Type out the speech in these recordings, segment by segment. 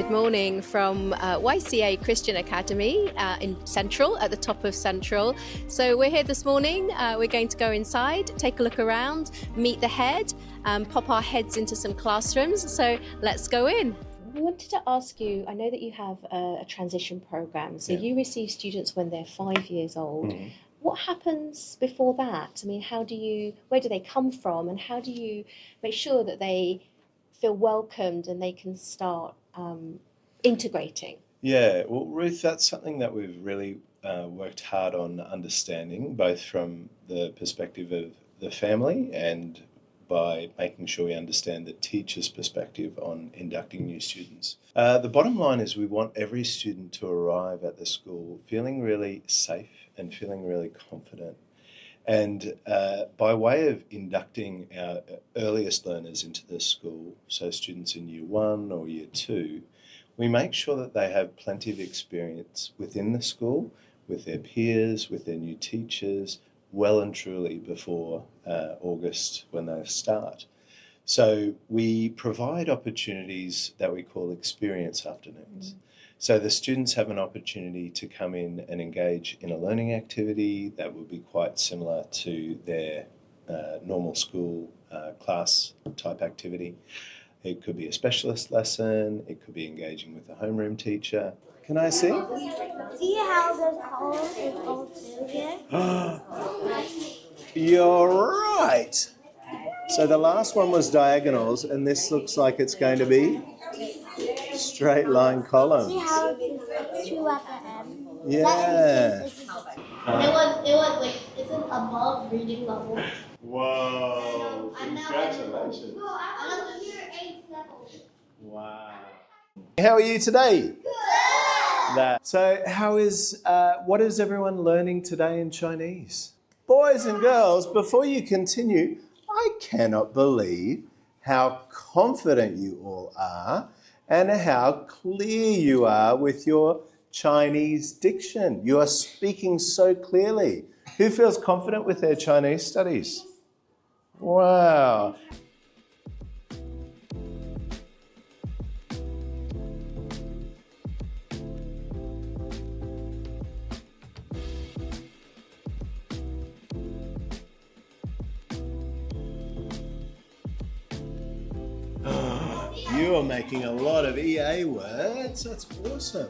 Good morning from YMCA Christian Academy in Central, at the top of Central. So we're here this morning. We're going to go inside, take a look around, meet the head, pop our heads into some classrooms. So let's go in. We wanted to ask you, I know that you have a transition program. So you receive students when they're 5 years old. Mm-hmm. What happens before that? I mean, where do they come from, and how do you make sure that they feel welcomed and they can start integrating? Yeah, well, Ruth, that's something that we've really worked hard on understanding, both from the perspective of the family and by making sure we understand the teacher's perspective on inducting new students. The bottom line is we want every student to arrive at the school feeling really safe and feeling really confident. And by way of inducting our earliest learners into the school, so students in year 1 or year 2, we make sure that they have plenty of experience within the school, with their peers, with their new teachers, well and truly before August when they start. So we provide opportunities that we call experience afternoons. So the students have an opportunity to come in and engage in a learning activity that will be quite similar to their normal school class type activity. It could be a specialist lesson, it could be engaging with a homeroom teacher. Can I see? See how there's columns and all two here? You're right. So the last one was diagonals, and this looks like it's going to be straight line columns. See how there's 2 at the end? Yeah. It was like, it's above reading level. Whoa, congratulations. I'm here 8th level. Wow. How are you today? Good. So what is everyone learning today in Chinese? Boys and girls, before you continue, I cannot believe how confident you all are and how clear you are with your Chinese diction. You are speaking so clearly. Who feels confident with their Chinese studies? Wow. You are making a lot of EA words. That's awesome.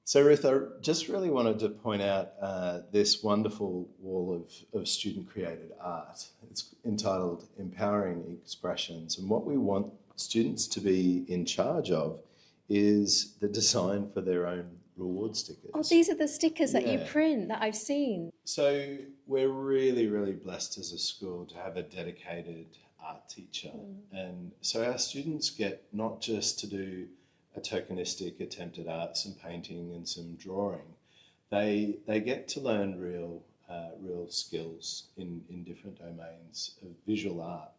So Ruth, I just really wanted to point out this wonderful wall of student-created art. It's entitled Empowering Expressions, and what we want students to be in charge of is the design for their own reward stickers. Oh, these are the stickers that you print that I've seen. So we're really, really blessed as a school to have a dedicated art teacher. And so our students get not just to do a tokenistic attempt at art, some painting and some drawing. They get to learn real skills in different domains of visual art.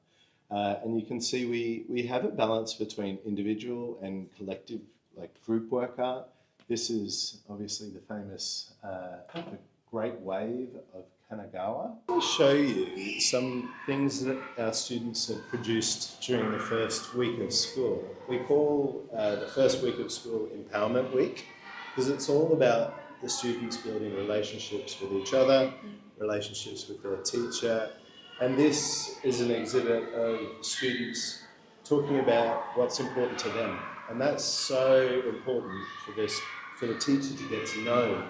And you can see we have a balance between individual and collective, like group work art. This is obviously the famous Great Wave of Kanagawa. I'll show you some things that our students have produced during the first week of school. We call the first week of school Empowerment Week, because it's all about the students building relationships with each other, relationships with their teacher. And this is an exhibit of students talking about what's important to them. And that's so important for the teacher to get to know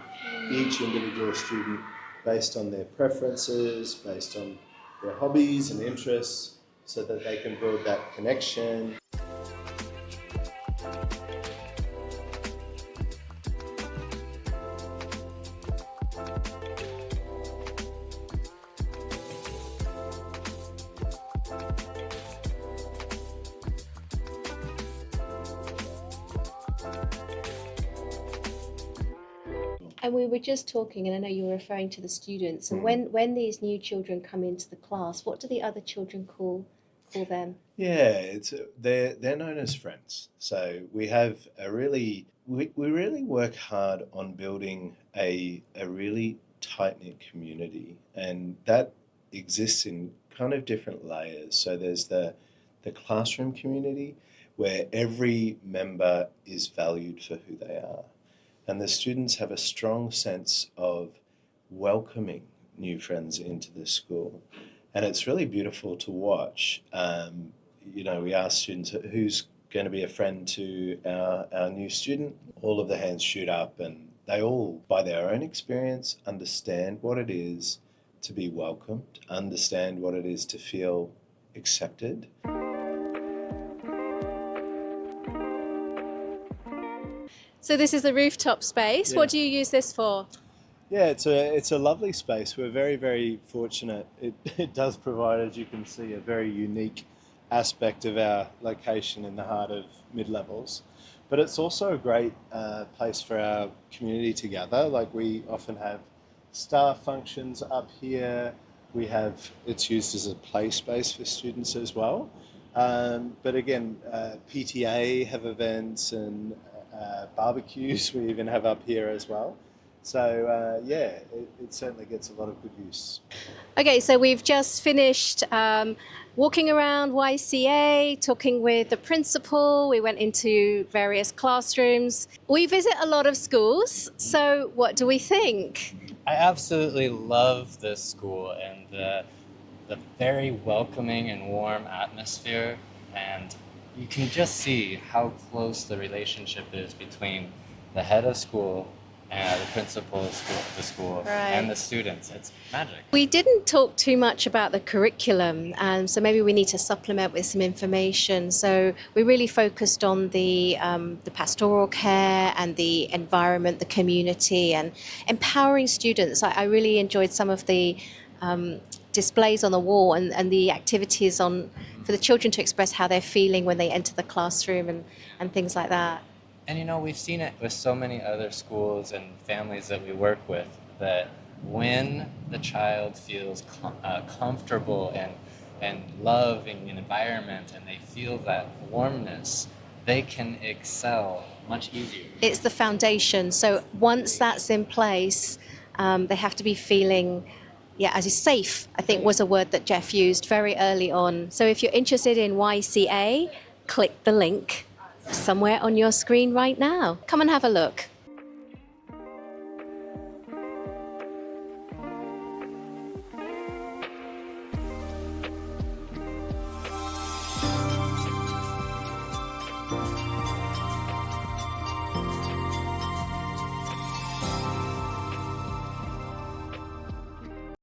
each individual student based on their preferences, based on their hobbies and interests, so that they can build that connection. And we were just talking, and I know you were referring to the students. And when these new children come into the class, what do the other children call them? Yeah, they're known as friends. So we have we really work hard on building a really tight-knit community, and that exists in kind of different layers. So there's the classroom community where every member is valued for who they are. And the students have a strong sense of welcoming new friends into the school. And it's really beautiful to watch. We ask students who's going to be a friend to our new student. All of the hands shoot up, and they all, by their own experience, understand what it is to be welcomed, understand what it is to feel accepted. So this is the rooftop space. Yeah. What do you use this for? Yeah, it's a lovely space. We're very, very fortunate. It does provide, as you can see, a very unique aspect of our location in the heart of mid-levels. But it's also a great place for our community to gather. Like, we often have staff functions up here. It's used as a play space for students as well. But again, PTA have events, and barbecues we even have up here as well. So it certainly gets a lot of good use. Okay, so we've just finished walking around YCA, talking with the principal. We went into various classrooms. We visit a lot of schools, so what do we think? I absolutely love this school and the very welcoming and warm atmosphere, and you can just see how close the relationship is between the head of school and the principal of the school Right. and the students. It's magic. We didn't talk too much about the curriculum, so maybe we need to supplement with some information. So we really focused on the pastoral care and the environment, the community, and empowering students. I really enjoyed some of the displays on the wall and the activities for the children to express how they're feeling when they enter the classroom and things like that. And we've seen it with so many other schools and families that we work with, that when the child feels comfortable and loving an environment, and they feel that warmness, they can excel much easier. It's the foundation. So once that's in place, they have to be feeling, as is safe, I think was a word that Jeff used very early on. So if you're interested in YCA, click the link somewhere on your screen right now. Come and have a look.